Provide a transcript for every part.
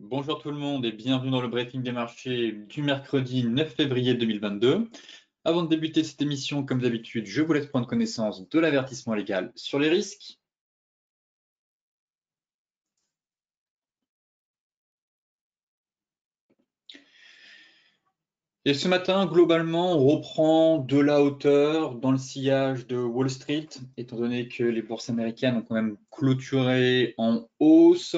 Bonjour tout le monde et bienvenue dans le briefing des marchés du mercredi 9 février 2022. Avant de débuter cette émission, comme d'habitude, je vous laisse prendre connaissance de l'avertissement légal sur les risques. Et ce matin, globalement, on reprend de la hauteur dans le sillage de Wall Street, étant donné que les bourses américaines ont quand même clôturé en hausse.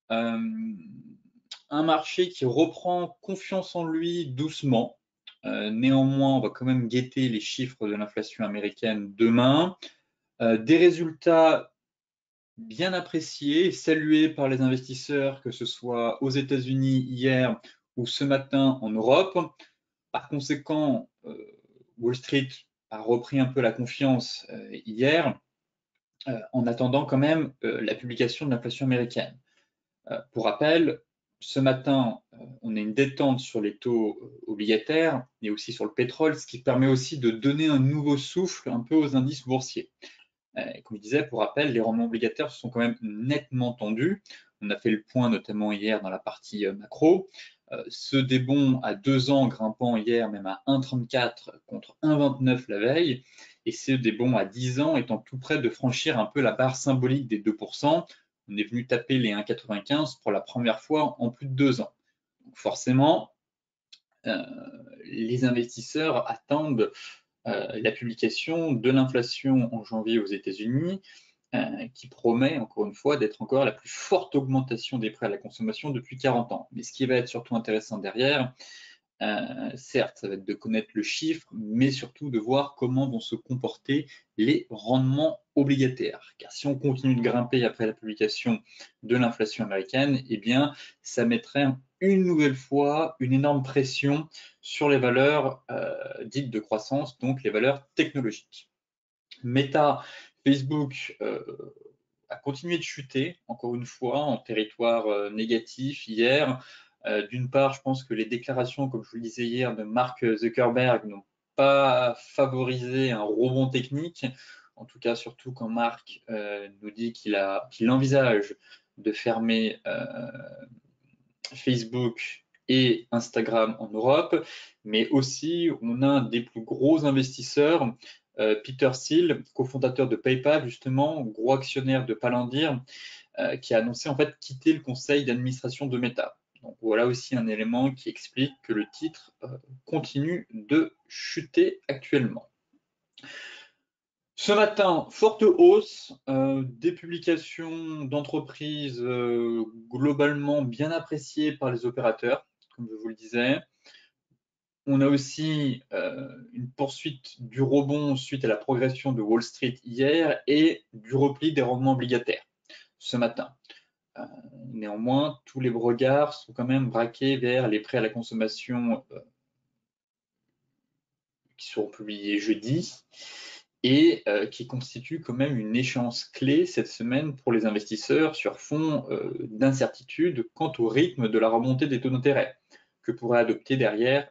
Un marché qui reprend confiance en lui doucement. Néanmoins, on va quand même guetter les chiffres de l'inflation américaine demain. Des résultats bien appréciés, salués par les investisseurs, que ce soit aux États-Unis hier ou ce matin en Europe. Par conséquent, Wall Street a repris un peu la confiance hier, en attendant quand même la publication de l'inflation américaine. Pour rappel, ce matin, on a une détente sur les taux obligataires et aussi sur le pétrole, ce qui permet aussi de donner un nouveau souffle un peu aux indices boursiers. Comme je disais, pour rappel, les rendements obligataires sont quand même nettement tendus. On a fait le point notamment hier dans la partie macro. Ceux des bons à 2 ans grimpant hier même à 1,34 contre 1,29 la veille, et ceux des bons à 10 ans étant tout près de franchir un peu la barre symbolique des 2%. On est venu taper les 1,95 pour la première fois en plus de 2 ans. Donc forcément, les investisseurs attendent la publication de l'inflation en janvier aux États-Unis, qui promet encore une fois d'être encore la plus forte augmentation des prix à la consommation depuis 40 ans. Mais ce qui va être surtout intéressant derrière, certes, ça va être de connaître le chiffre, mais surtout de voir comment vont se comporter les rendements obligataires. Car si on continue de grimper après la publication de l'inflation américaine, eh bien, ça mettrait une nouvelle fois une énorme pression sur les valeurs dites de croissance, donc les valeurs technologiques. Meta, Facebook a continué de chuter, encore une fois, en territoire négatif hier. D'une part, je pense que les déclarations, comme je vous le disais hier, de Mark Zuckerberg n'ont pas favorisé un rebond technique. En tout cas, surtout quand Mark nous dit qu'il envisage de fermer Facebook et Instagram en Europe, mais aussi on a un des plus gros investisseurs, Peter Thiel, cofondateur de PayPal, justement, gros actionnaire de Palantir, qui a annoncé en fait quitter le conseil d'administration de Meta. Donc voilà aussi un élément qui explique que le titre continue de chuter actuellement. Ce matin, forte hausse, des publications d'entreprises globalement bien appréciées par les opérateurs, comme je vous le disais. On a aussi une poursuite du rebond suite à la progression de Wall Street hier et du repli des rendements obligataires ce matin. Néanmoins, tous les regards sont quand même braqués vers les prêts à la consommation qui seront publiés jeudi et qui constituent quand même une échéance clé cette semaine pour les investisseurs sur fond d'incertitude quant au rythme de la remontée des taux d'intérêt que pourraient adopter derrière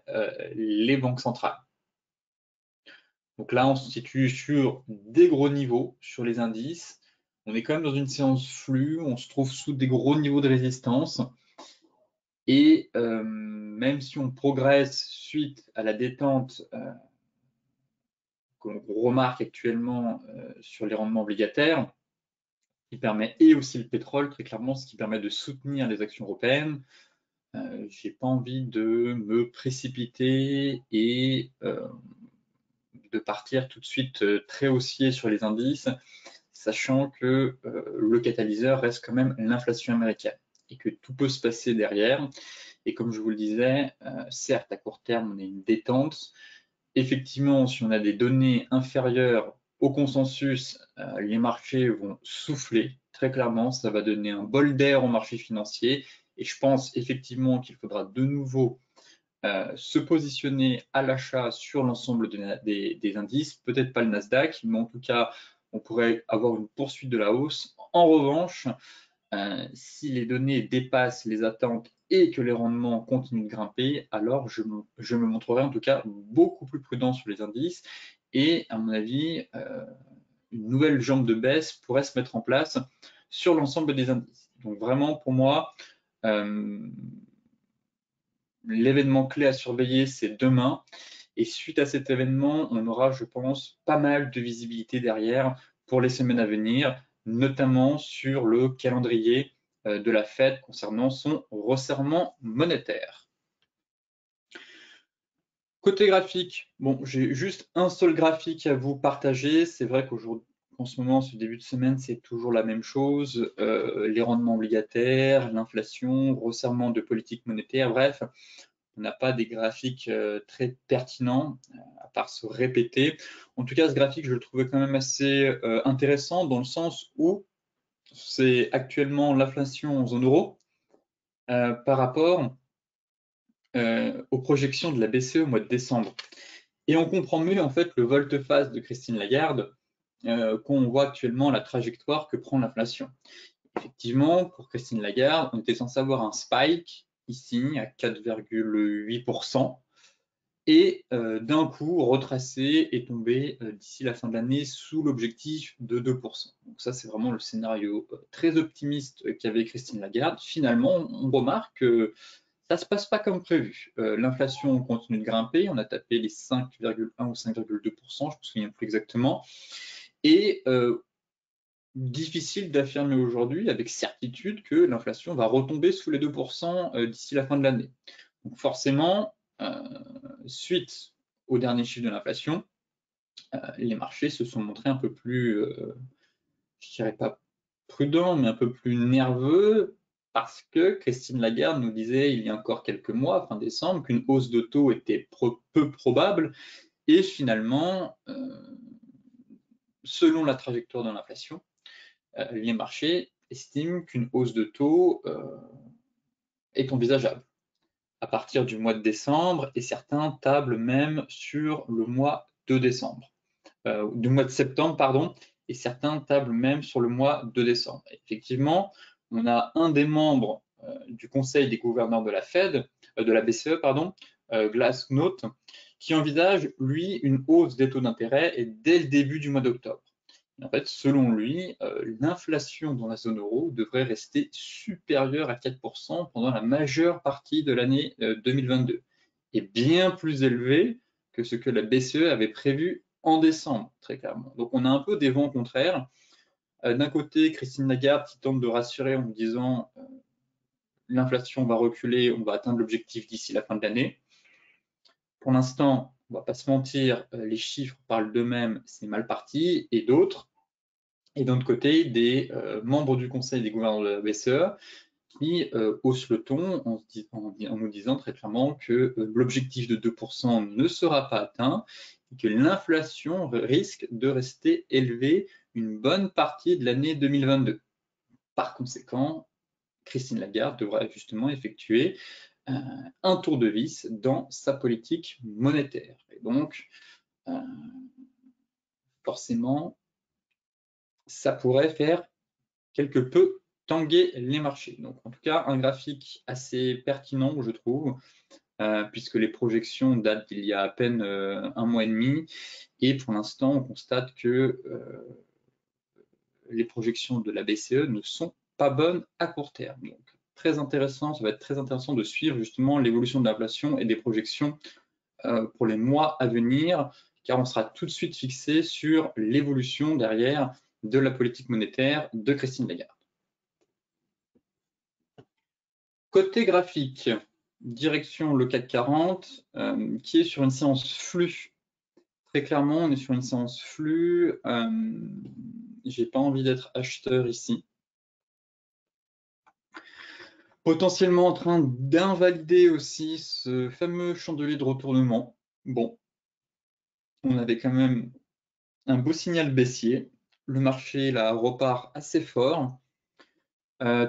les banques centrales. Donc là, on se situe sur des gros niveaux sur les indices. On est quand même dans une séance flux, on se trouve sous des gros niveaux de résistance. Et même si on progresse suite à la détente que l'on remarque actuellement sur les rendements obligataires, qui permet, et aussi le pétrole, très clairement, ce qui permet de soutenir les actions européennes, j'ai pas envie de me précipiter et de partir tout de suite très haussier sur les indices, sachant que le catalyseur reste quand même l'inflation américaine et que tout peut se passer derrière. Et comme je vous le disais, certes, à court terme, on a une détente. Effectivement, si on a des données inférieures au consensus, les marchés vont souffler. Très clairement, ça va donner un bol d'air au marché financier. Et je pense effectivement qu'il faudra de nouveau se positionner à l'achat sur l'ensemble des indices, peut-être pas le Nasdaq, mais en tout cas, on pourrait avoir une poursuite de la hausse. En revanche, si les données dépassent les attentes et que les rendements continuent de grimper, alors je me montrerai en tout cas beaucoup plus prudent sur les indices et à mon avis, une nouvelle jambe de baisse pourrait se mettre en place sur l'ensemble des indices. Donc vraiment pour moi, L'événement clé à surveiller, c'est demain. Et suite à cet événement, on aura, je pense, pas mal de visibilité derrière pour les semaines à venir, notamment sur le calendrier de la Fed concernant son resserrement monétaire. Côté graphique, bon, j'ai juste un seul graphique à vous partager. C'est vrai qu'en ce moment, ce début de semaine, c'est toujours la même chose. Les rendements obligataires, l'inflation, resserrement de politique monétaire, bref, on n'a pas des graphiques très pertinents, à part se répéter. En tout cas, ce graphique, je le trouvais quand même assez intéressant dans le sens où c'est actuellement l'inflation en zone euro par rapport aux projections de la BCE au mois de décembre. Et on comprend mieux en fait le volte-face de Christine Lagarde quand on voit actuellement la trajectoire que prend l'inflation. Effectivement, pour Christine Lagarde, on était censé avoir un spike ici à 4,8% et d'un coup retracé et tombé d'ici la fin de l'année sous l'objectif de 2%. Donc ça, c'est vraiment le scénario très optimiste qu'avait Christine Lagarde. Finalement, on remarque que ça ne se passe pas comme prévu. L'inflation continue de grimper, on a tapé les 5,1 ou 5,2%, je ne me souviens plus exactement. Et difficile d'affirmer aujourd'hui avec certitude que l'inflation va retomber sous les 2% d'ici la fin de l'année. Donc forcément, suite au dernier chiffre de l'inflation, les marchés se sont montrés un peu plus, je dirais pas prudents, mais un peu plus nerveux, parce que Christine Lagarde nous disait il y a encore quelques mois, fin décembre, qu'une hausse de taux était peu probable, et finalement, selon la trajectoire de l'inflation, les marchés estiment qu'une hausse de taux est envisageable à partir du mois de décembre, et certains tablent même sur le mois de décembre, du mois de septembre, pardon, et certains tablent même sur le mois de décembre. Effectivement, on a un des membres du Conseil des gouverneurs de la Fed, de la BCE, pardon, Glassnote, qui envisage, lui, une hausse des taux d'intérêt dès le début du mois d'octobre. En fait, selon lui, l'inflation dans la zone euro devrait rester supérieure à 4% pendant la majeure partie de l'année 2022, et bien plus élevée que ce que la BCE avait prévu en décembre, très clairement. Donc on a un peu des vents contraires. D'un côté, Christine Lagarde qui tente de rassurer en disant l'inflation va reculer, on va atteindre l'objectif d'ici la fin de l'année. Pour l'instant, on ne va pas se mentir, les chiffres parlent d'eux-mêmes, c'est mal parti, et d'autres. Et d'un autre côté, des membres du Conseil des gouverneurs de la BCE qui haussent le ton en nous disant très clairement que l'objectif de 2% ne sera pas atteint et que l'inflation risque de rester élevée une bonne partie de l'année 2022. Par conséquent, Christine Lagarde devra justement effectuer un tour de vis dans sa politique monétaire. Et donc, forcément, ça pourrait faire quelque peu tanguer les marchés. Donc, en tout cas, un graphique assez pertinent, je trouve, puisque les projections datent d'il y a à peine un mois et demi. Et pour l'instant, on constate que les projections de la BCE ne sont pas bonnes à court terme. Donc, très intéressant, ça va être très intéressant de suivre justement l'évolution de l'inflation et des projections pour les mois à venir, car on sera tout de suite fixé sur l'évolution derrière de la politique monétaire de Christine Lagarde. Côté graphique, direction le CAC 40, qui est sur une séance flux. Très clairement, on est sur une séance flux. J'ai pas envie d'être acheteur ici. Potentiellement en train d'invalider aussi ce fameux chandelier de retournement. Bon, on avait quand même un beau signal baissier. Le marché là repart assez fort.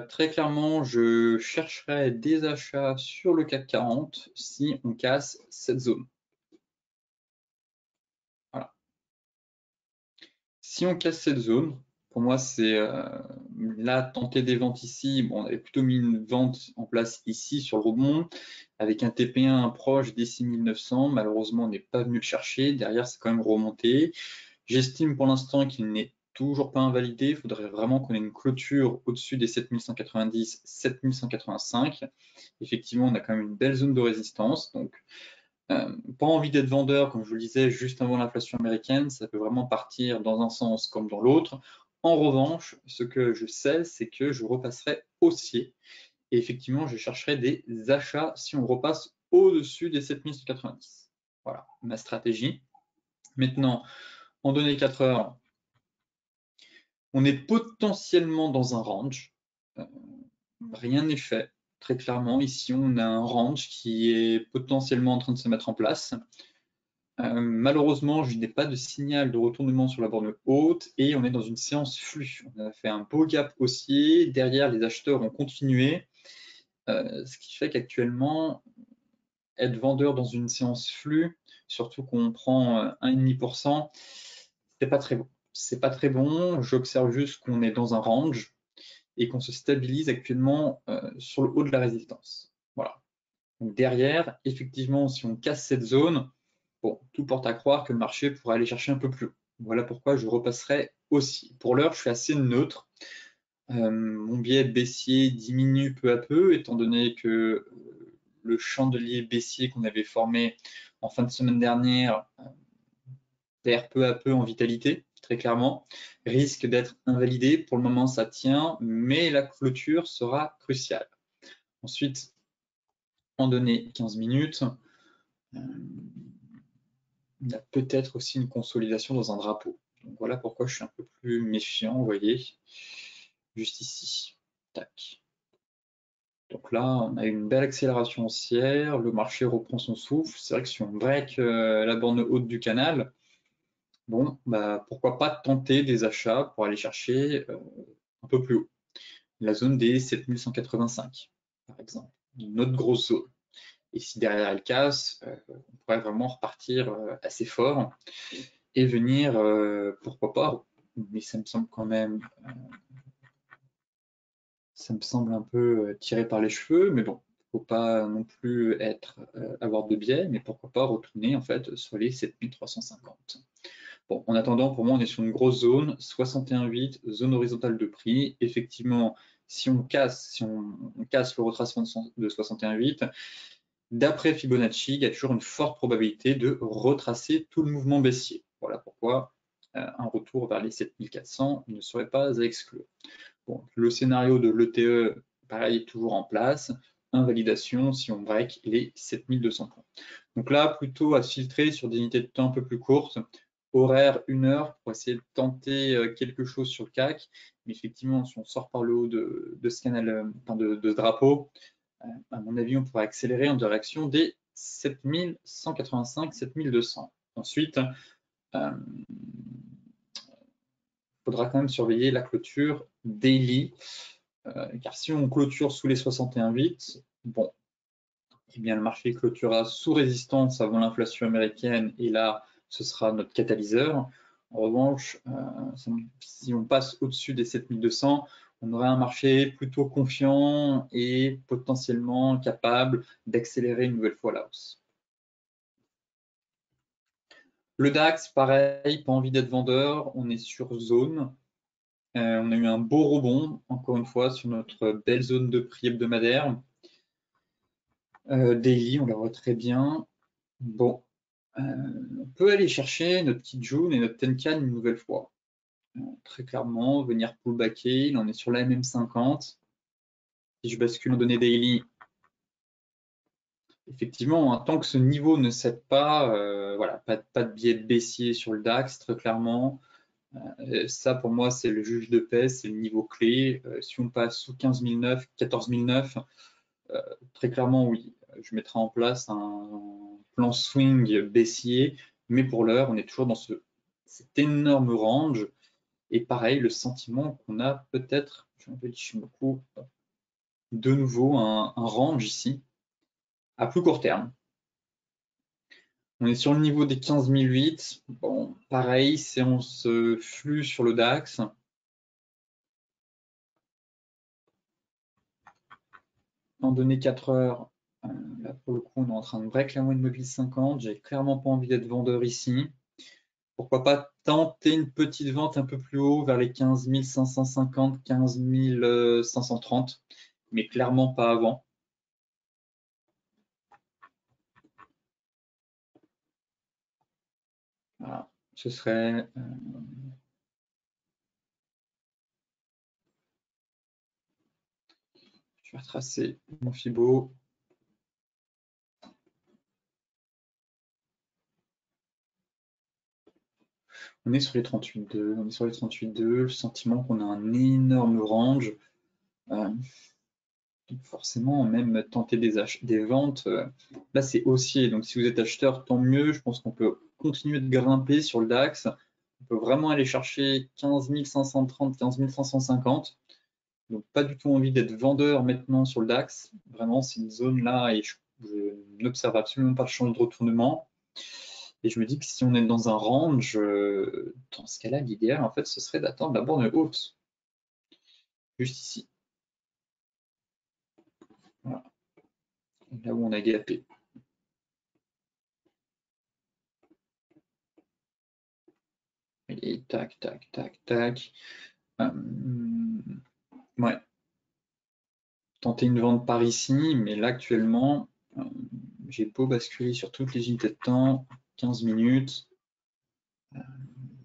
Très clairement, je chercherai des achats sur le CAC 40 si on casse cette zone. Voilà. Si on casse cette zone, pour moi, c'est là, tenter des ventes ici. Bon, on avait plutôt mis une vente en place ici sur le rebond avec un TP1 proche des 6900. Malheureusement, on n'est pas venu le chercher. Derrière, c'est quand même remonté. J'estime pour l'instant qu'il n'est toujours pas invalidé. Il faudrait vraiment qu'on ait une clôture au-dessus des 7190, 7185. Effectivement, on a quand même une belle zone de résistance. Donc, pas envie d'être vendeur, comme je vous le disais, juste avant l'inflation américaine. Ça peut vraiment partir dans un sens comme dans l'autre. En revanche, ce que je sais, c'est que je repasserai haussier. Et effectivement, je chercherai des achats si on repasse au-dessus des 7190. Voilà ma stratégie. Maintenant, en données 4 heures, on est potentiellement dans un range. Rien n'est fait. Très clairement, ici, on a un range qui est potentiellement en train de se mettre en place. Malheureusement, je n'ai pas de signal de retournement sur la borne haute et on est dans une séance flux. On a fait un beau gap haussier. Derrière, les acheteurs ont continué. Ce qui fait qu'actuellement, être vendeur dans une séance flux, surtout qu'on prend 1,5%, c'est pas très bon. C'est pas très bon. J'observe juste qu'on est dans un range et qu'on se stabilise actuellement sur le haut de la résistance. Voilà. Donc derrière, effectivement, si on casse cette zone, bon, tout porte à croire que le marché pourrait aller chercher un peu plus haut. Voilà pourquoi je repasserai aussi. Pour l'heure, je suis assez neutre. Mon biais baissier diminue peu à peu, étant donné que le chandelier baissier qu'on avait formé en fin de semaine dernière perd peu à peu en vitalité, très clairement, risque d'être invalidé. Pour le moment, ça tient, mais la clôture sera cruciale. Ensuite, en données 15 minutes, il y a peut-être aussi une consolidation dans un drapeau. Donc voilà pourquoi je suis un peu plus méfiant, vous voyez, juste ici. Tac. Donc là, on a une belle accélération haussière, le marché reprend son souffle. C'est vrai que si on break la borne haute du canal, bon, bah, pourquoi pas tenter des achats pour aller chercher un peu plus haut. La zone des 7185, par exemple, une autre grosse zone. Et si derrière elle casse, on pourrait vraiment repartir assez fort et venir, pourquoi pas, mais ça me semble quand même, ça me semble un peu tiré par les cheveux, mais bon, faut pas non plus avoir de biais, mais pourquoi pas retourner en fait sur les 7350. Bon, en attendant, pour moi, on est sur une grosse zone, 61,8, zone horizontale de prix. Effectivement, si on casse le retracement de 61,8, d'après Fibonacci, il y a toujours une forte probabilité de retracer tout le mouvement baissier. Voilà pourquoi un retour vers les 7400 ne serait pas à exclure. Bon, le scénario de l'ETE, pareil, est toujours en place. Invalidation si on break les 7200 points. Donc là, plutôt à filtrer sur des unités de temps un peu plus courtes, horaire 1 heure, pour essayer de tenter quelque chose sur le CAC. Mais effectivement, si on sort par le haut de ce canal, de ce drapeau, à mon avis, on pourrait accélérer en direction des 7185, 7200. Ensuite, il faudra quand même surveiller la clôture daily, car si on clôture sous les 61,8, bon, eh bien le marché clôturera sous résistance avant l'inflation américaine et là, ce sera notre catalyseur. En revanche, si on passe au-dessus des 7200, on aurait un marché plutôt confiant et potentiellement capable d'accélérer une nouvelle fois la hausse. Le DAX, pareil, pas envie d'être vendeur, on est sur zone. On a eu un beau rebond, encore une fois, sur notre belle zone de prix hebdomadaire. Daily, on la voit très bien. Bon, on peut aller chercher notre petite June et notre Tenkan une nouvelle fois. Très clairement, venir pullbacker, il en est sur la MM50. Si je bascule en données daily, effectivement, hein, tant que ce niveau ne cède pas, voilà, pas de biais baissier sur le DAX, très clairement. Ça, pour moi, c'est le juge de paix, c'est le niveau clé. Si on passe sous 15 009, 14 009, très clairement, oui, je mettrai en place un plan swing baissier, mais pour l'heure, on est toujours dans cet énorme range. Et pareil, le sentiment qu'on a peut-être, je m'appelle Ishimoku, de nouveau un range ici, à plus court terme. On est sur le niveau des 15 008. Bon, pareil, séance flux sur le DAX. En données 4 heures, là pour le coup, on est en train de break la moyenne mobile 50. J'ai clairement pas envie d'être vendeur ici. pourquoi pas tenter une petite vente un peu plus haut vers les 15 550, 15 530, mais clairement pas avant. Voilà, ce serait... je vais retracer mon Fibo. On est sur les 38,2, on est sur les 38,2, le sentiment qu'on a un énorme range. Donc forcément, même tenter des ventes, là c'est haussier, donc si vous êtes acheteur, tant mieux. Je pense qu'on peut continuer de grimper sur le DAX. On peut vraiment aller chercher 15 530, 15 550. Donc pas du tout envie d'être vendeur maintenant sur le DAX. Vraiment, c'est une zone là et je n'observe absolument pas de changement de retournement. Et je me dis que si on est dans un range, dans ce cas-là, l'idéal, en fait, ce serait d'attendre la borne haute. Juste ici. Voilà. Là où on a gapé. Et tac, tac, tac, tac. Ouais. Tenter une vente par ici, mais là, actuellement, j'ai beau basculer sur toutes les unités de temps, 15 minutes.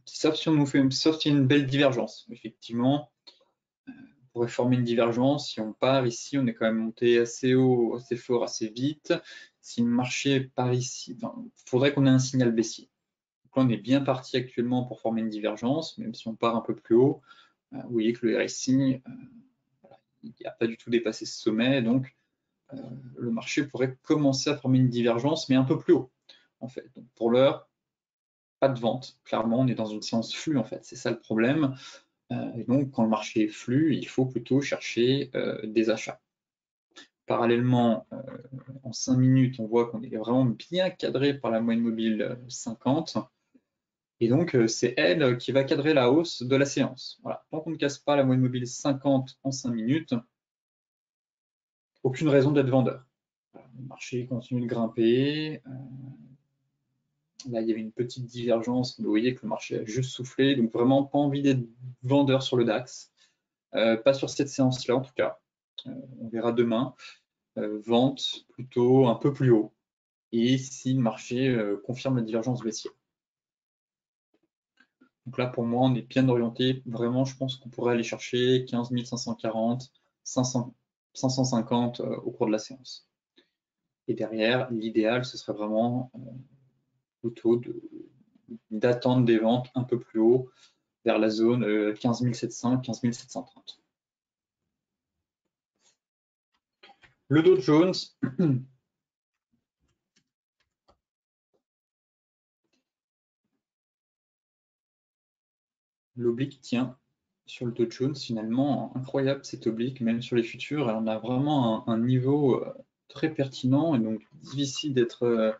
Sauf si on nous fait, sauf s'il y a une belle divergence. Effectivement, on pourrait former une divergence. Si on part ici, on est quand même monté assez haut, assez fort, assez vite. Si le marché part ici, il faudrait qu'on ait un signal baissier. Donc là, on est bien parti actuellement pour former une divergence, même si on part un peu plus haut. Vous voyez que le RSI, il n'a pas du tout dépassé ce sommet, donc le marché pourrait commencer à former une divergence, mais un peu plus haut, en fait. Donc pour l'heure, pas de vente. Clairement, on est dans une séance flux, en fait. C'est ça le problème. Et donc, quand le marché est flux, il faut plutôt chercher des achats. Parallèlement, en 5 minutes, on voit qu'on est vraiment bien cadré par la moyenne mobile 50. Et donc, c'est elle qui va cadrer la hausse de la séance. Voilà. Tant qu'on ne casse pas la moyenne mobile 50 en 5 minutes, aucune raison d'être vendeur. Voilà. Le marché continue de grimper. Là, il y avait une petite divergence, mais vous voyez que le marché a juste soufflé. Donc, vraiment, pas envie d'être vendeur sur le DAX. Pas sur cette séance-là, en tout cas. On verra demain. Vente plutôt un peu plus haut. Et si le marché confirme la divergence baissière. Donc là, pour moi, on est bien orienté. Vraiment, je pense qu'on pourrait aller chercher 15 540, 500, 550 au cours de la séance. Et derrière, l'idéal, ce serait vraiment plutôt d'attendre des ventes un peu plus haut vers la zone 15 700, 15 730. Le Dow Jones, l'oblique tient sur le Dow Jones, finalement, incroyable cet oblique, même sur les futurs. On a vraiment un niveau très pertinent et donc difficile d'être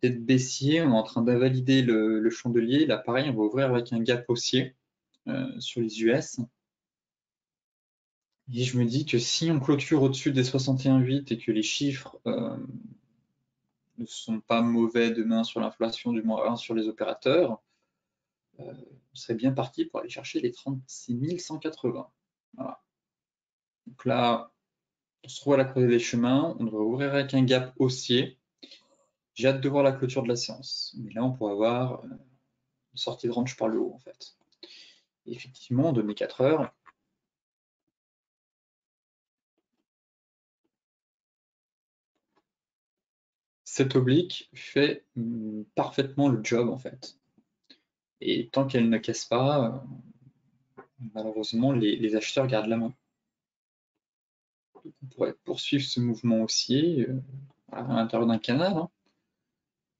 baissier. On est en train d'invalider le chandelier. Là, pareil, on va ouvrir avec un gap haussier sur les US. Et je me dis que si on clôture au-dessus des 61,8 et que les chiffres ne sont pas mauvais demain sur l'inflation, du moins sur les opérateurs, on serait bien parti pour aller chercher les 36 180. Voilà. Donc là, on se trouve à la croisée des chemins. On devrait ouvrir avec un gap haussier. J'ai hâte de voir la clôture de la séance. Mais là, on pourrait avoir une sortie de range par le haut, en fait. Et effectivement, de mes 4 heures, cette oblique fait parfaitement le job, en fait. Et tant qu'elle ne casse pas, malheureusement, les acheteurs gardent la main. Donc, on pourrait poursuivre ce mouvement haussier à l'intérieur d'un canal. Hein.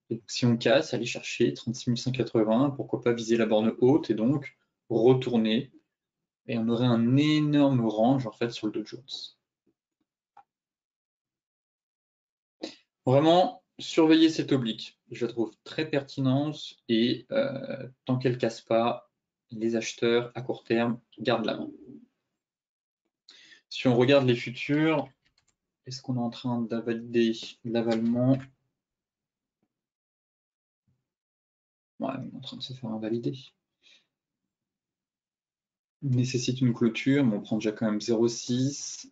Et donc, si on casse, aller chercher 36 180, pourquoi pas viser la borne haute et donc retourner. Et on aurait un énorme range en fait sur le Dow Jones. Vraiment, surveiller cette oblique. Je la trouve très pertinente et tant qu'elle ne casse pas, les acheteurs à court terme gardent la main. Si on regarde les futurs, est-ce qu'on est en train d'invalider l'avalement? Ouais, il est en train de se faire invalider. Il nécessite une clôture, mais on prend déjà quand même 0,6.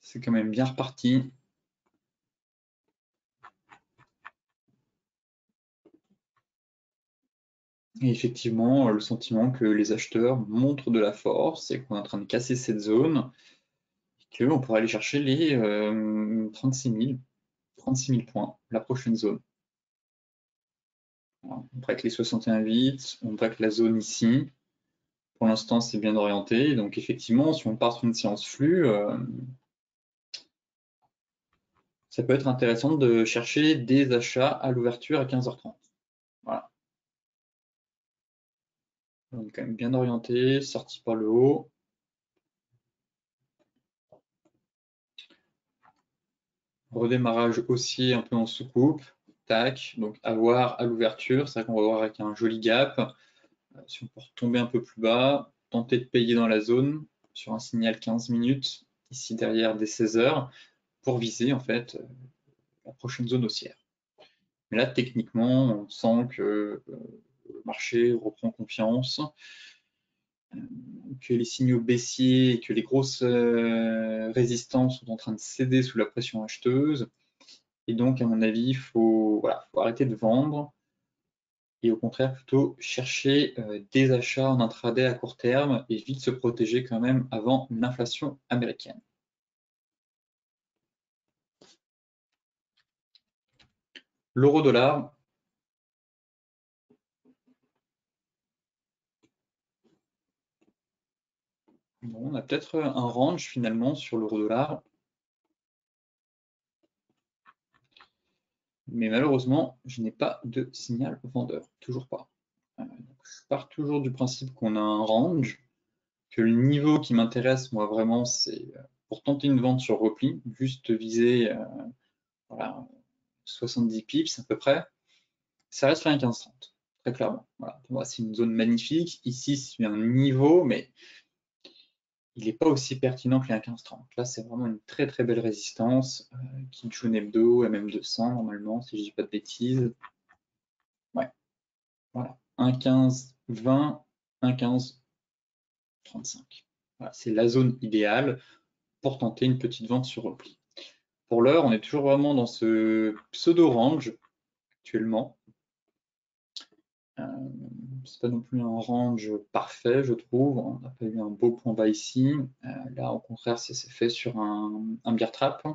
C'est quand même bien reparti. Et effectivement, le sentiment que les acheteurs montrent de la force et qu'on est en train de casser cette zone, et qu'on pourrait aller chercher les 36 000 points, la prochaine zone. Voilà. On break les 61,8, on break la zone ici. Pour l'instant, c'est bien orienté. Donc effectivement, si on part sur une séance flux, ça peut être intéressant de chercher des achats à l'ouverture à 15h30. Voilà. On est quand même bien orienté, sorti par le haut. Redémarrage haussier un peu en soucoupe. Tac, donc à voir à l'ouverture. C'est vrai qu'on va voir avec un joli gap. Si on peut retomber un peu plus bas, tenter de payer dans la zone sur un signal 15 minutes, ici derrière des 16 heures, pour viser en fait la prochaine zone haussière. Mais là, techniquement, on sent que le marché reprend confiance, que les signaux baissiers et que les grosses résistances sont en train de céder sous la pression acheteuse. Et donc, à mon avis, faut arrêter de vendre et au contraire plutôt chercher des achats en intraday à court terme et vite se protéger quand même avant l'inflation américaine. L'euro-dollar, bon, on a peut-être un range finalement sur l'euro-dollar, mais malheureusement, je n'ai pas de signal vendeur, toujours pas. Donc, je pars toujours du principe qu'on a un range, que le niveau qui m'intéresse, moi vraiment, c'est pour tenter une vente sur repli, juste viser voilà, 70 pips à peu près, ça reste rien 15,30, très clairement. Voilà, pour moi, c'est une zone magnifique. Ici, c'est un niveau, mais il n'est pas aussi pertinent que les 1,1530. Là, c'est vraiment une très très belle résistance qui joue hebdo, MM200 normalement, si je dis pas de bêtises. Ouais, voilà, 1,1520, 1,1535. Voilà, c'est la zone idéale pour tenter une petite vente sur repli. Pour l'heure, on est toujours vraiment dans ce pseudo-range actuellement. C'est pas non plus un range parfait, je trouve. On n'a pas eu un beau point bas ici. Là, au contraire, ça s'est fait sur un bear trap.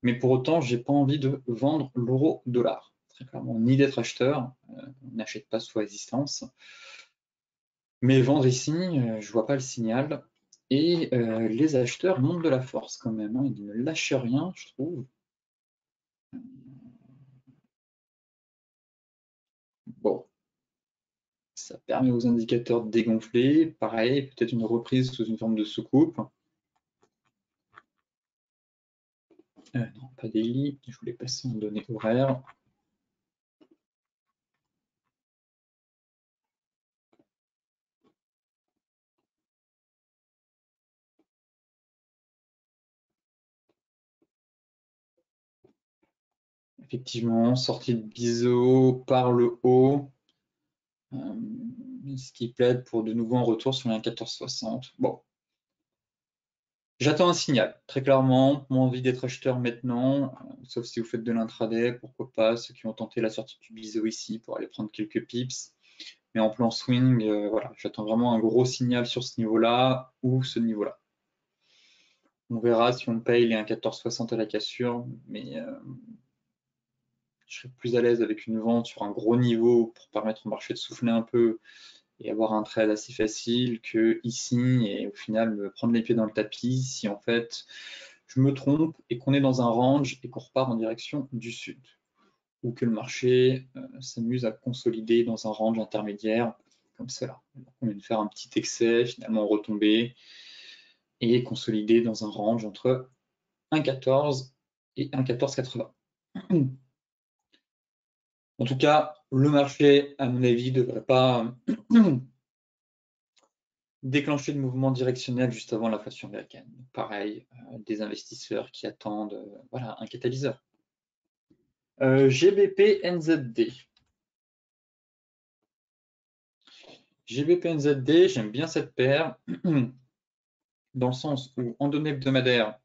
Mais pour autant, j'ai pas envie de vendre l'euro-dollar. Très clairement, ni d'être acheteur. On n'achète pas sous résistance. Mais vendre ici, je vois pas le signal. Et les acheteurs montrent de la force quand même. Ils ne lâchent rien, je trouve. Bon, ça permet aux indicateurs de dégonfler. Pareil, peut-être une reprise sous une forme de soucoupe. Non, pas daily, je voulais passer en données horaires. Effectivement, sortie de biseau par le haut, ce qui plaide pour de nouveau un retour sur les 1,1460. Bon, j'attends un signal, très clairement, moins envie d'être acheteur maintenant, sauf si vous faites de l'intraday, pourquoi pas, ceux qui ont tenté la sortie du biseau ici pour aller prendre quelques pips. Mais en plan swing, voilà, j'attends vraiment un gros signal sur ce niveau-là ou ce niveau-là. On verra si on paye les 1,1460 à la cassure, mais je serais plus à l'aise avec une vente sur un gros niveau pour permettre au marché de souffler un peu et avoir un trade assez facile que ici et au final me prendre les pieds dans le tapis si en fait je me trompe et qu'on est dans un range et qu'on repart en direction du sud ou que le marché s'amuse à consolider dans un range intermédiaire comme cela. On vient de faire un petit excès, finalement retomber et consolider dans un range entre 1,14 et 1,1480. En tout cas, le marché, à mon avis, ne devrait pas déclencher de mouvement directionnel juste avant l'inflation américaine. Pareil, des investisseurs qui attendent voilà, un catalyseur. GBP NZD. GBP NZD, j'aime bien cette paire, dans le sens où en données hebdomadaires,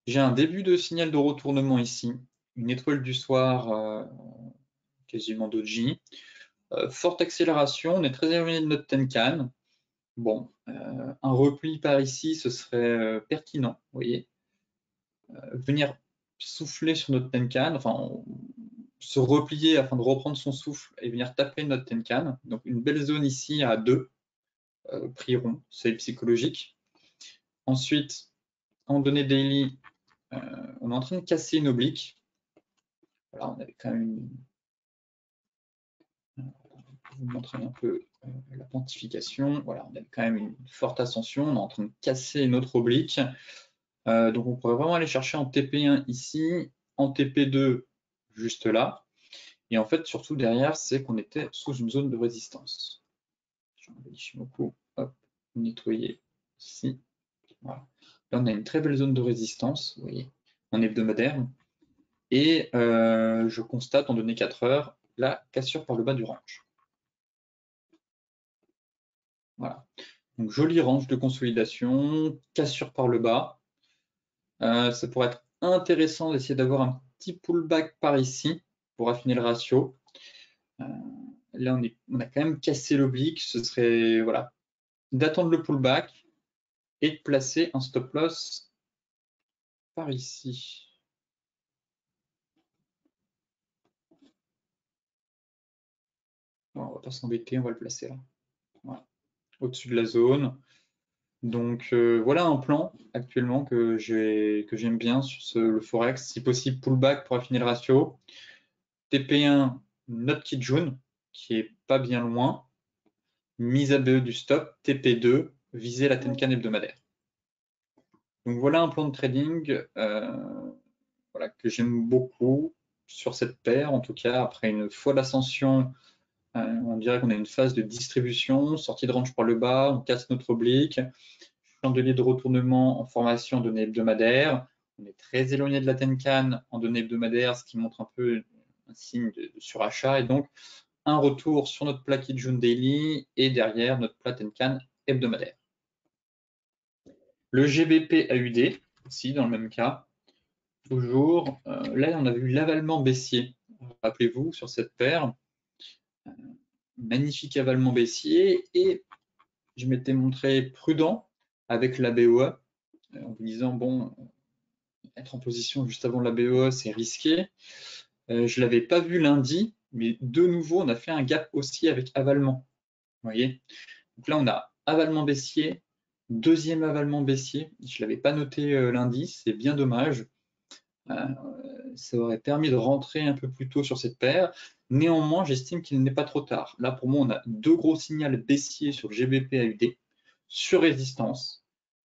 j'ai un début de signal de retournement ici, une étoile du soir quasiment doji, forte accélération, on est très éloigné de notre Tenkan. Bon, un repli par ici, ce serait pertinent, vous voyez. Venir souffler sur notre Tenkan, enfin se replier afin de reprendre son souffle et venir taper notre Tenkan. Donc une belle zone ici à 2, prix rond, c'est psychologique. Ensuite, en données daily, on est en train de casser une oblique. Voilà, on avait quand même vous montrer un peu la quantification. Voilà, on avait quand même une forte ascension, on est en train de casser une autre oblique. Donc on pourrait vraiment aller chercher en TP1 ici, en TP2 juste là. Et en fait, surtout derrière, c'est qu'on était sous une zone de résistance. Je vais enlever Ishimoku, hop, nettoyer ici. Voilà. Là, on a une très belle zone de résistance, vous voyez, en hebdomadaire. Et je constate en données 4 heures la cassure par le bas du range. Voilà. Donc joli range de consolidation, cassure par le bas. Ça pourrait être intéressant d'essayer d'avoir un petit pullback par ici pour affiner le ratio. Là, on a quand même cassé l'oblique. Ce serait voilà, d'attendre le pullback et de placer un stop loss par ici. Bon, on ne va pas s'embêter, on va le placer là. Voilà. Au-dessus de la zone. Donc voilà un plan actuellement que j'aime bien sur le Forex. Si possible, pullback pour affiner le ratio. TP1, notre Kijun, qui est pas bien loin. Mise à BE du stop. TP2, viser la Tenkan hebdomadaire. Donc voilà un plan de trading voilà, que j'aime beaucoup sur cette paire. En tout cas, après une fois l'ascension, on dirait qu'on a une phase de distribution, sortie de range par le bas, on casse notre oblique, chandelier de retournement en formation en données hebdomadaires. On est très éloigné de la Tenkan en données hebdomadaires, ce qui montre un peu un signe de surachat. Et donc, un retour sur notre plat Kijun Daily et derrière notre plat Tenkan hebdomadaire. Le GBP AUD, aussi dans le même cas, toujours. Là, on a vu l'avalement baissier. Rappelez-vous, sur cette paire, magnifique avalement baissier. Et je m'étais montré prudent avec la BOA, en vous disant, bon, être en position juste avant la BOA, c'est risqué. Je ne l'avais pas vu lundi, mais de nouveau, on a fait un gap aussi avec avalement. Vous voyez? Donc là, on a avalement baissier, deuxième avalement baissier. Je ne l'avais pas noté lundi, c'est bien dommage. Ça aurait permis de rentrer un peu plus tôt sur cette paire. Néanmoins, j'estime qu'il n'est pas trop tard. Là, pour moi, on a deux gros signaux baissiers sur le GBP AUD, sur résistance.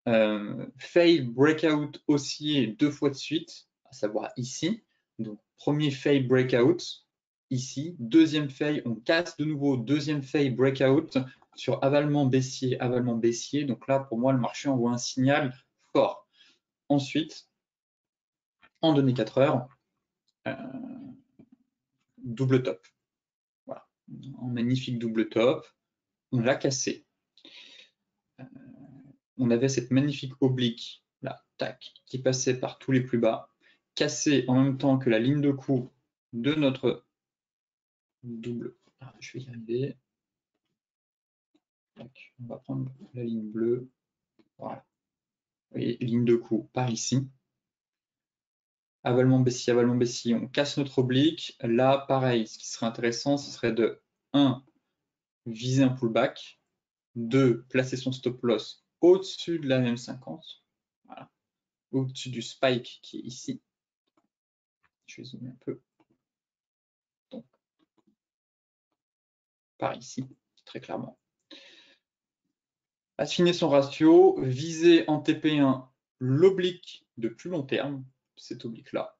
Fail breakout haussier 2 fois de suite, à savoir ici. Donc, premier fail breakout, ici. Deuxième fail, on casse de nouveau. Deuxième fail breakout sur avalement baissier, avalement baissier. Donc là, pour moi, le marché envoie un signal fort. Ensuite, en données 4 heures, double top. Voilà, un magnifique double top. On l'a cassé. On avait cette magnifique oblique, là, tac, qui passait par tous les plus bas, cassé en même temps que la ligne de coup de notre double. Ah, je vais y arriver. Tac, on va prendre la ligne bleue. Voilà. Et ligne de coup par ici. Avalement baissier, on casse notre oblique. Là, pareil, ce qui serait intéressant, ce serait de 1. Viser un pullback. 2. Placer son stop loss au-dessus de la M50. Voilà. Au-dessus du spike qui est ici. Je vais zoomer un peu. Donc, par ici, très clairement. Affiner son ratio, viser en TP1 l'oblique de plus long terme, cette oblique-là,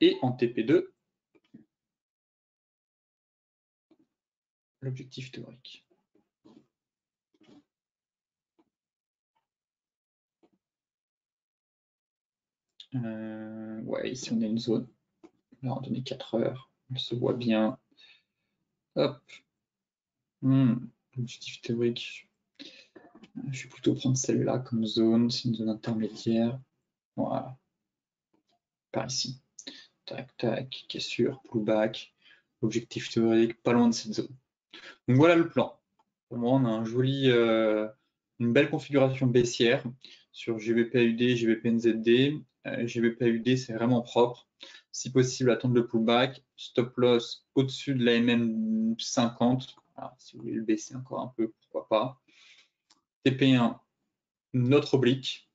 et en TP2, l'objectif théorique. Ouais, ici on a une zone. Là, on donné 4 heures. Elle se voit bien. Hop. Objectif théorique. Je vais plutôt prendre celle-là comme zone. C'est une zone intermédiaire. Voilà. Par ici. Tac, tac. Cassure, pullback. Objectif théorique, pas loin de cette zone. Donc voilà le plan. Pour moi, on a une belle configuration baissière sur GBP-AUD, GBP-NZD. GBP-AUD, c'est vraiment propre. Si possible, attendre le pullback. Stop loss au-dessus de la MM50. Alors, si vous voulez le baisser encore un peu, pourquoi pas. TP1, notre oblique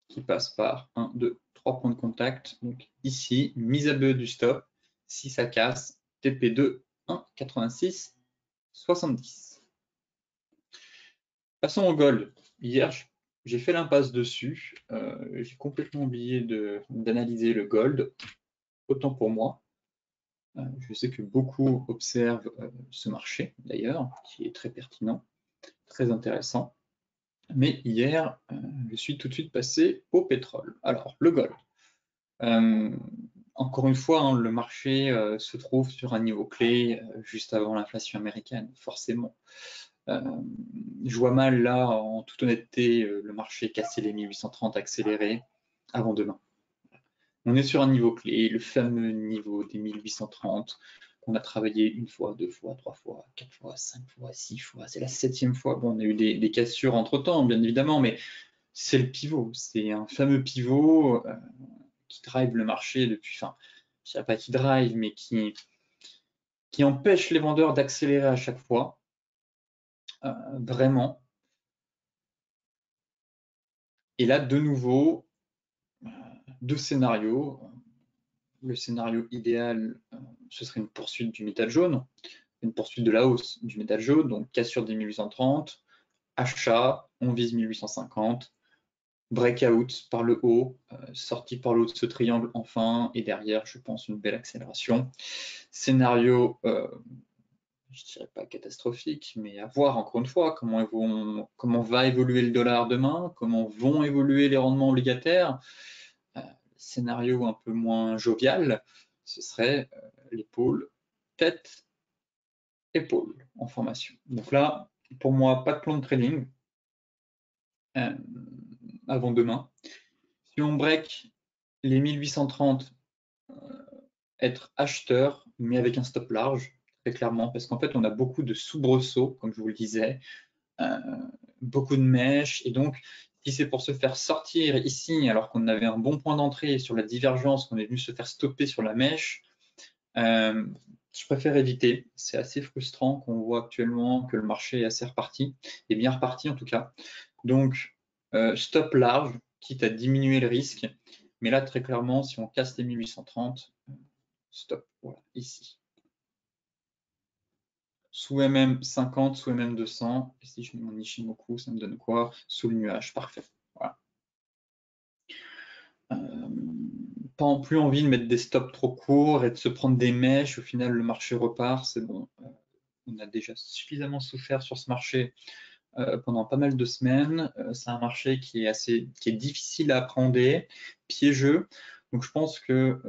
qui passe par 1, 2, 3 points de contact. Donc ici, mise à bleu du stop. Si ça casse, TP2, 1, 86, 70. Passons au gold. Hier, j'ai fait l'impasse dessus. J'ai complètement oublié d'analyser le gold. Autant pour moi. Je sais que beaucoup observent ce marché, d'ailleurs, qui est très pertinent, très intéressant. Mais hier, je suis tout de suite passé au pétrole. Alors, le gold. Encore une fois, hein, le marché se trouve sur un niveau clé juste avant l'inflation américaine, forcément. Je vois mal là, en toute honnêteté, le marché casser les 1830 accéléré avant demain. On est sur un niveau clé, le fameux niveau des 1830 qu'on a travaillé une fois, deux fois, trois fois, quatre fois, cinq fois, six fois. C'est la 7e fois. Bon, on a eu des cassures entre-temps, bien évidemment, mais c'est le pivot. C'est un fameux pivot qui drive le marché depuis, enfin, je ne dirais pas qui drive, mais qui empêche les vendeurs d'accélérer à chaque fois. Vraiment. Et là, de nouveau, deux scénarios. Le scénario idéal, ce serait une poursuite du métal jaune, une poursuite de la hausse du métal jaune, donc cassure des 1830, achat, on vise 1850, breakout par le haut, sortie par le haut de ce triangle enfin, et derrière, je pense, une belle accélération. Scénario, je ne dirais pas catastrophique, mais à voir encore une fois comment va évoluer le dollar demain, comment vont évoluer les rendements obligataires. Scénario un peu moins jovial, ce serait l'épaule, tête, épaule en formation. Donc là, pour moi, pas de plan de trading avant demain. Si on break les 1830, être acheteur, mais avec un stop large, très clairement, parce qu'en fait, on a beaucoup de soubresauts, comme je vous le disais, beaucoup de mèches, et donc, si c'est pour se faire sortir ici, alors qu'on avait un bon point d'entrée sur la divergence, qu'on est venu se faire stopper sur la mèche, je préfère éviter. C'est assez frustrant qu'on voit actuellement que le marché est assez reparti, est bien reparti en tout cas. Donc, stop large, quitte à diminuer le risque. Mais là, très clairement, si on casse les 1830, stop, voilà, ici. Sous MM50, sous MM200, et si je mets mon Ishimoku, ça me donne quoi? Sous le nuage, parfait. Voilà. Pas plus envie de mettre des stops trop courts et de se prendre des mèches. Au final, le marché repart, c'est bon. On a déjà suffisamment souffert sur ce marché pendant pas mal de semaines. C'est un marché qui est difficile à appréhender, piégeux. Donc je pense que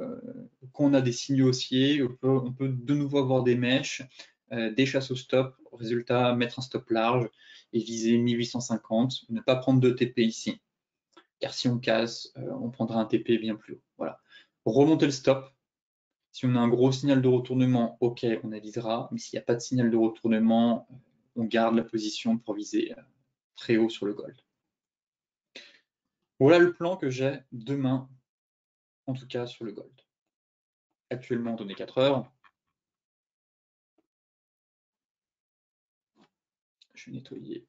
quand on a des signaux haussiers, on peut de nouveau avoir des mèches, des chasses au stop. Résultat, mettre un stop large et viser 1850. Ne pas prendre de TP ici. Car si on casse, on prendra un TP bien plus haut. Voilà. Remonter le stop. Si on a un gros signal de retournement, ok, on avisera. Mais s'il n'y a pas de signal de retournement, on garde la position pour viser très haut sur le gold. Voilà le plan que j'ai demain, en tout cas sur le gold. Actuellement, donné 4 heures. Je vais nettoyer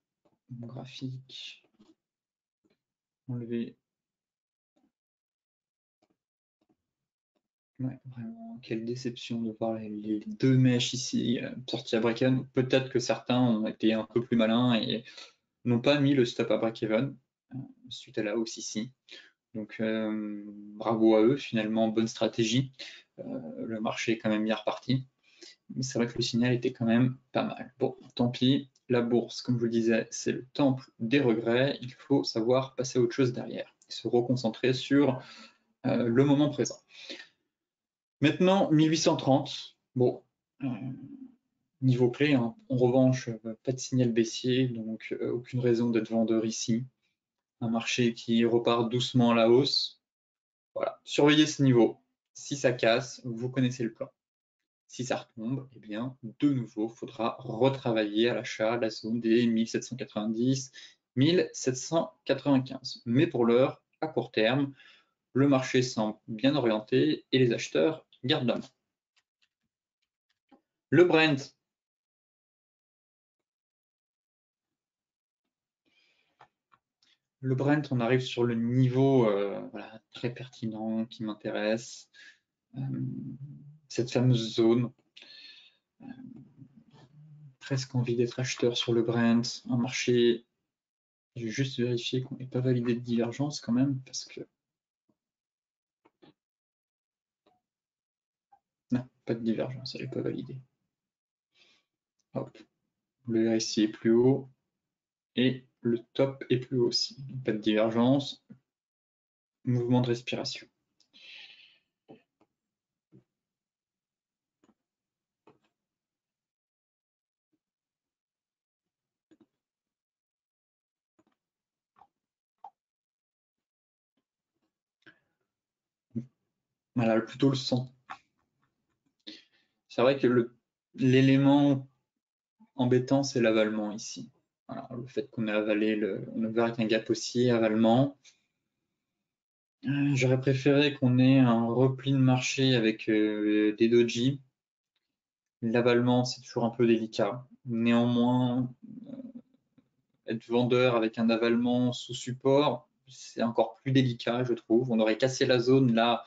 mon graphique. Enlever. Ouais, vraiment, quelle déception de voir les deux mèches ici sorties à break-even. Peut-être que certains ont été un peu plus malins et n'ont pas mis le stop à break-even suite à la hausse ici. Donc bravo à eux, finalement, bonne stratégie. Le marché est quand même bien reparti. Mais c'est vrai que le signal était quand même pas mal. Bon, tant pis, la bourse, comme je vous le disais, c'est le temple des regrets. Il faut savoir passer à autre chose derrière, se reconcentrer sur le moment présent. Maintenant, 1830, bon, niveau clé, hein. En revanche, pas de signal baissier, donc aucune raison d'être vendeur ici. Un marché qui repart doucement à la hausse. Voilà, surveillez ce niveau. Si ça casse, vous connaissez le plan. Si ça retombe, eh bien, de nouveau, il faudra retravailler à l'achat la zone des 1790, 1795. Mais pour l'heure, à court terme, le marché semble bien orienté et les acheteurs gardent la main. Le Brent. Le Brent, on arrive sur le niveau voilà, très pertinent qui m'intéresse. Cette fameuse zone. Presque envie d'être acheteur sur le Brent. Un marché, je vais juste vérifier qu'on n'ait pas validé de divergence quand même, parce que non, pas de divergence, elle n'est pas validée. Hop. Le RSI est plus haut et le top est plus haut aussi. Pas de divergence. Mouvement de respiration. Voilà, plutôt le sang. C'est vrai que l'élément embêtant, c'est l'avalement ici. Voilà, le fait qu'on ait avalé on a ouvert avec un gap haussier avalement. J'aurais préféré qu'on ait un repli de marché avec des doji. L'avalement, c'est toujours un peu délicat. Néanmoins, être vendeur avec un avalement sous support, c'est encore plus délicat, je trouve. On aurait cassé la zone là,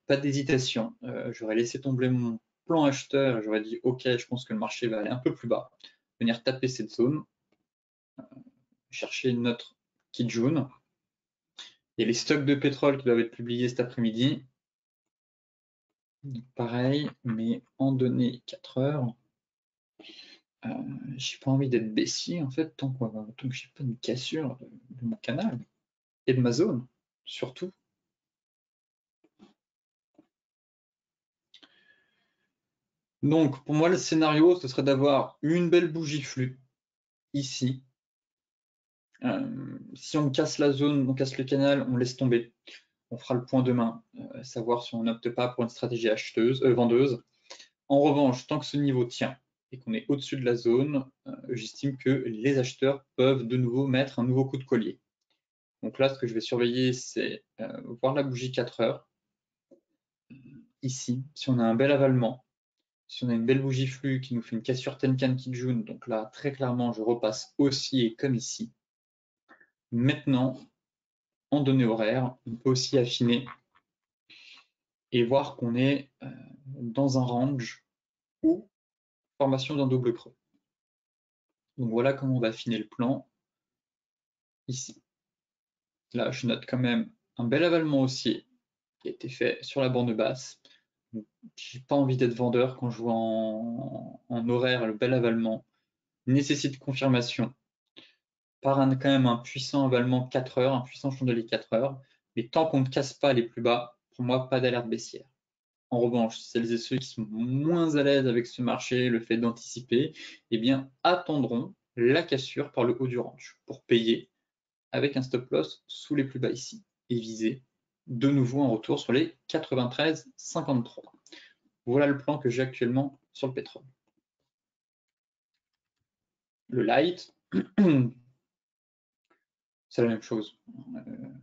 pas d'hésitation. J'aurais laissé tomber mon plan acheteur et j'aurais dit ok, je pense que le marché va aller un peu plus bas. Venir taper cette zone, chercher notre Kijun. Il y a les stocks de pétrole qui doivent être publiés cet après-midi. Pareil, mais en données 4 heures. J'ai pas envie d'être baissier en fait tant que j'ai pas une cassure de mon canal et de ma zone surtout. Donc pour moi le scénario ce serait d'avoir une belle bougie flux ici. Si on casse la zone, on casse le canal, on laisse tomber. On fera le point demain, savoir si on n'opte pas pour une stratégie vendeuse. En revanche, tant que ce niveau tient et qu'on est au-dessus de la zone, j'estime que les acheteurs peuvent de nouveau mettre un nouveau coup de collier. Donc là, ce que je vais surveiller, c'est voir la bougie 4 heures. Ici, si on a un bel avalement, si on a une belle bougie flux qui nous fait une cassure Tenkan Kijun, donc là, très clairement, je repasse haussier comme ici. Maintenant, en données horaires, on peut aussi affiner et voir qu'on est dans un range ou formation d'un double creux. Donc voilà comment on va affiner le plan ici. Là, je note quand même un bel avalement haussier qui a été fait sur la bande basse. J'ai pas envie d'être vendeur quand je vois en horaire le bel avalement. Nécessite confirmation par quand même un puissant avalement 4 heures, un puissant chandelier 4 heures. Mais tant qu'on ne casse pas les plus bas, pour moi, pas d'alerte baissière. En revanche, celles et ceux qui sont moins à l'aise avec ce marché, le fait d'anticiper, eh bien, attendront la cassure par le haut du range pour payer avec un stop loss sous les plus bas ici et viser de nouveau un retour sur les 93,53. Voilà le plan que j'ai actuellement sur le pétrole. Le light, c'est la même chose.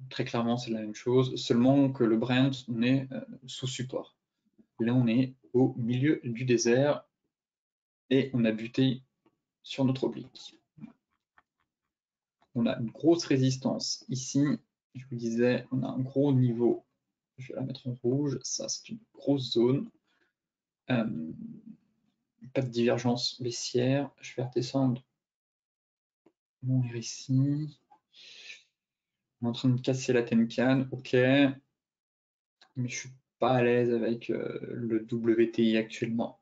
Très clairement, c'est la même chose, seulement que le Brent, on est sous support. Là, on est au milieu du désert et on a buté sur notre oblique. On a une grosse résistance ici. Je vous disais, on a un gros niveau. Je vais la mettre en rouge. Ça, c'est une grosse zone. Pas de divergence baissière. Je vais redescendre mon RSI. On est en train de casser la Tenkan. Ok. Mais je suis pas à l'aise avec le WTI actuellement.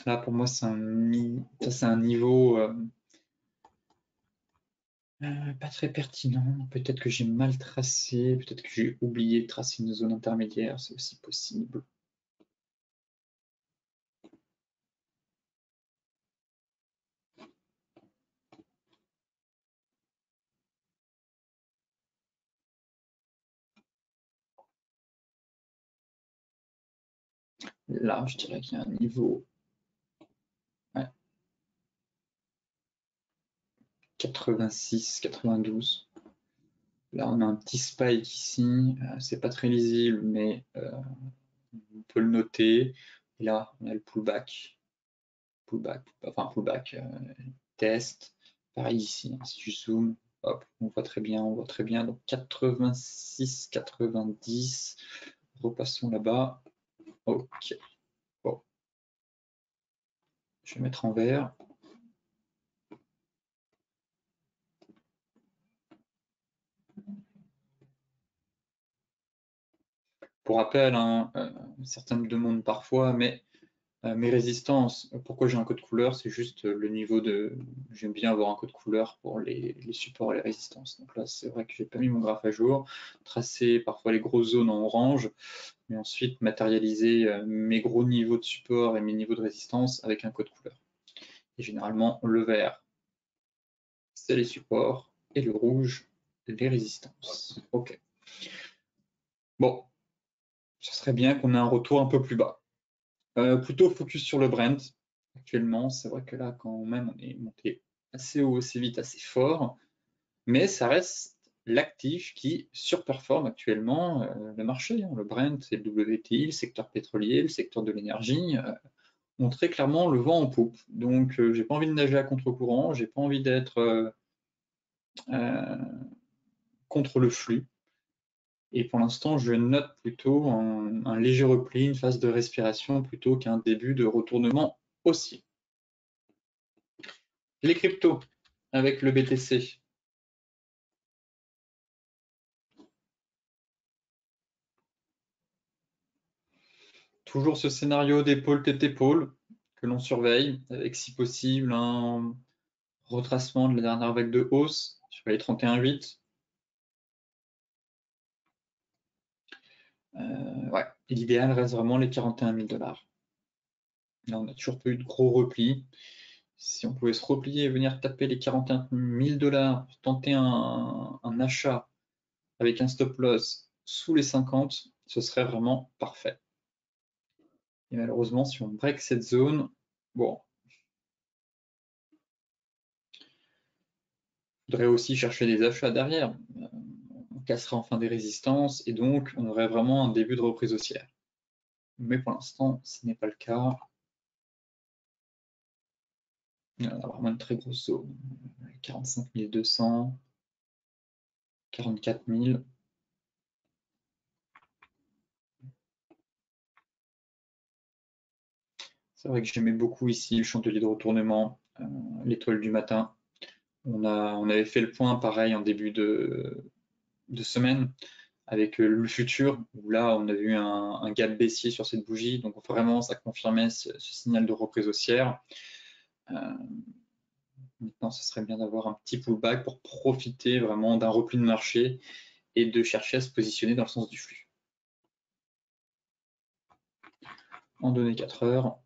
Là, pour moi, c'est un niveau Pas très pertinent. Peut-être que j'ai mal tracé, peut-être que j'ai oublié de tracer une zone intermédiaire, c'est aussi possible. Là, je dirais qu'il y a un niveau 86, 92. Là, on a un petit spike ici. C'est pas très lisible, mais on peut le noter. Et là, on a le pullback. Pullback, test. Pareil ici, hein, si je zoome, hop, on voit très bien, on voit très bien. Donc 86, 90. Repassons là-bas. Ok. Bon. Je vais mettre en vert. Pour rappel, hein, certains me demandent parfois, mais mes résistances, pourquoi j'ai un code couleur, c'est juste le niveau de. J'aime bien avoir un code couleur pour les supports et les résistances. Donc là, c'est vrai que j'ai pas mis mon graphe à jour, tracer parfois les grosses zones en orange, mais ensuite matérialiser mes gros niveaux de support et mes niveaux de résistance avec un code couleur. Et généralement, le vert, c'est les supports, et le rouge, les résistances. Ok. Bon, ce serait bien qu'on ait un retour un peu plus bas. Plutôt focus sur le Brent actuellement. C'est vrai que là, quand même, on est monté assez haut, assez vite, assez fort, mais ça reste l'actif qui surperforme actuellement le marché. Le Brent et le WTI, le secteur pétrolier, le secteur de l'énergie ont très clairement le vent en poupe. Donc, j'ai pas envie de nager à contre-courant, j'ai pas envie d'être contre le flux. Et pour l'instant, je note plutôt un léger repli, une phase de respiration plutôt qu'un début de retournement haussier. Les cryptos avec le BTC. Toujours ce scénario d'épaule tête épaule que l'on surveille avec si possible un retracement de la dernière vague de hausse sur les 31,8. Ouais, l'idéal reste vraiment les 41 000 $. Là, on n'a toujours pas eu de gros repli. Si on pouvait se replier et venir taper les 41 000 $, tenter un achat avec un stop loss sous les 50, ce serait vraiment parfait. Et malheureusement, si on break cette zone, bon, il faudrait aussi chercher des achats derrière. On casserait enfin des résistances et donc on aurait vraiment un début de reprise haussière. Mais pour l'instant, ce n'est pas le cas. On a vraiment une très grosse zone. 45 200, 44 000. C'est vrai que j'aimais beaucoup ici le chandelier de retournement, l'étoile du matin. On avait fait le point pareil en début de semaine avec le futur, où là on a vu un gap baissier sur cette bougie, donc vraiment ça confirmait ce signal de reprise haussière. Maintenant, ce serait bien d'avoir un petit pullback pour profiter vraiment d'un repli de marché et de chercher à se positionner dans le sens du flux. En données 4 heures.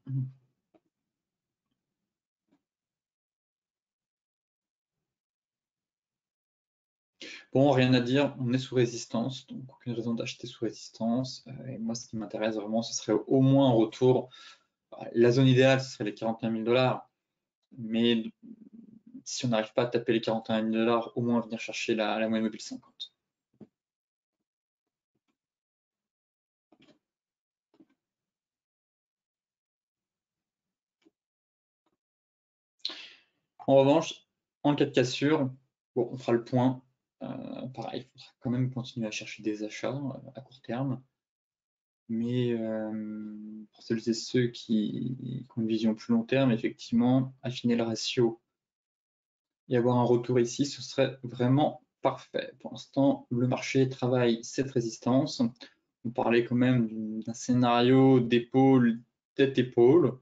Bon, rien à dire, on est sous résistance, donc aucune raison d'acheter sous résistance. Et moi, ce qui m'intéresse vraiment, ce serait au moins un retour. La zone idéale, ce serait les 41 000 $. Mais si on n'arrive pas à taper les 41 000 $, au moins venir chercher la moyenne mobile 50. En revanche, en cas de cassure, bon, on fera le point. Pareil, il faudra quand même continuer à chercher des achats à court terme. Mais pour celles et ceux qui ont une vision plus long terme, effectivement, affiner le ratio et avoir un retour ici, ce serait vraiment parfait. Pour l'instant, le marché travaille cette résistance. On parlait quand même d'un scénario d'épaule, tête-épaule,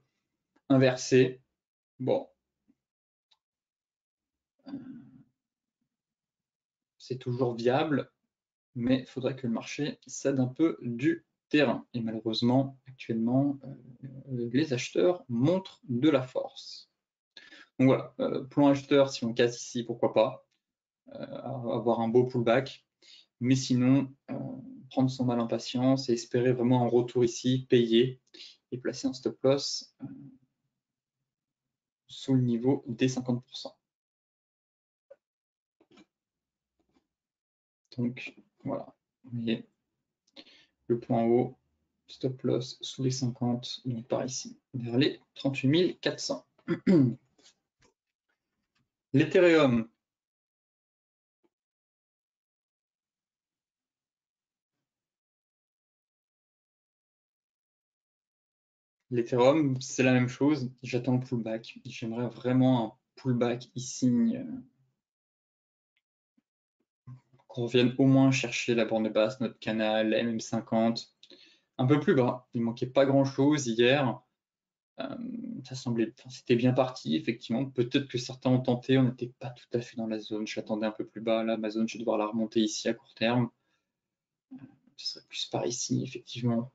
inversé. Bon. c'est toujours viable, mais il faudrait que le marché cède un peu du terrain. Et malheureusement, actuellement, les acheteurs montrent de la force. Donc voilà, plan acheteur, si on casse ici, pourquoi pas, avoir un beau pullback. Mais sinon, prendre son mal en patience et espérer vraiment un retour ici, payer et placer un stop loss sous le niveau des 50%. Donc voilà, vous voyez, le point haut, stop loss sous les 50, donc par ici, vers les 38 400. L'Ethereum. L'Ethereum, c'est la même chose, j'attends le pullback. J'aimerais vraiment un pullback ici, qu'on revienne au moins chercher la borne basse, notre canal, la MM50, un peu plus bas. Il manquait pas grand-chose hier. Ça semblait, c'était bien parti, effectivement. Peut-être que certains ont tenté, on n'était pas tout à fait dans la zone. Je l'attendais un peu plus bas. Là, ma zone, je vais devoir la remonter ici à court terme. Ce serait plus par ici, effectivement.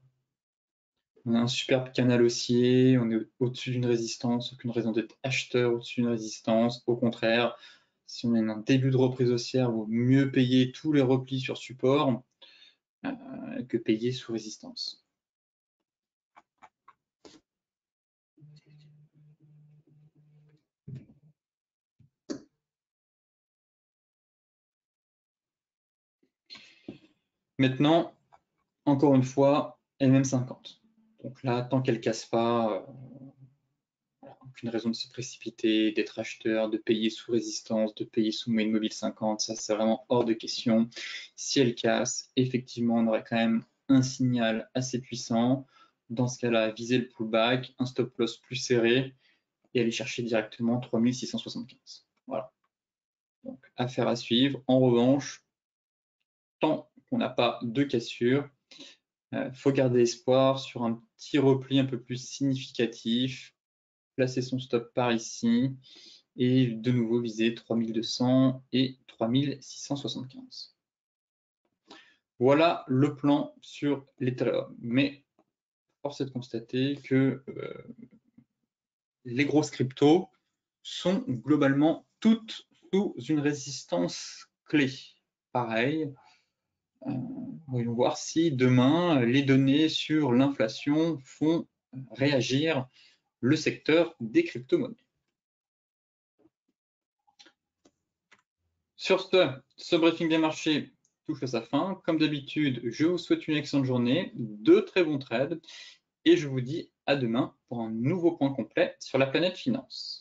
On a un superbe canal haussier, on est au-dessus d'une résistance, aucune raison d'être acheteur au-dessus d'une résistance. Au contraire, si on est un début de reprise haussière, il vaut mieux payer tous les replis sur support que payer sous résistance. Maintenant, encore une fois, MM50. Donc là, tant qu'elle ne casse pas, aucune raison de se précipiter, d'être acheteur, de payer sous résistance, de payer sous main mobile 50, ça c'est vraiment hors de question. Si elle casse, effectivement, on aurait quand même un signal assez puissant. Dans ce cas-là, viser le pullback, un stop loss plus serré et aller chercher directement 3675. Voilà. Donc, affaire à suivre. En revanche, tant qu'on n'a pas de cassure, faut garder espoir sur un petit repli un peu plus significatif, placer son stop par ici et de nouveau viser 3200 et 3675. Voilà le plan sur l'Ethereum. Mais force est de constater que les grosses cryptos sont globalement toutes sous une résistance clé. Pareil, voyons voir si demain les données sur l'inflation font réagir le secteur des crypto-monnaies. Sur ce briefing des marchés touche à sa fin. Comme d'habitude, je vous souhaite une excellente journée, de très bons trades et je vous dis à demain pour un nouveau point complet sur la planète finance.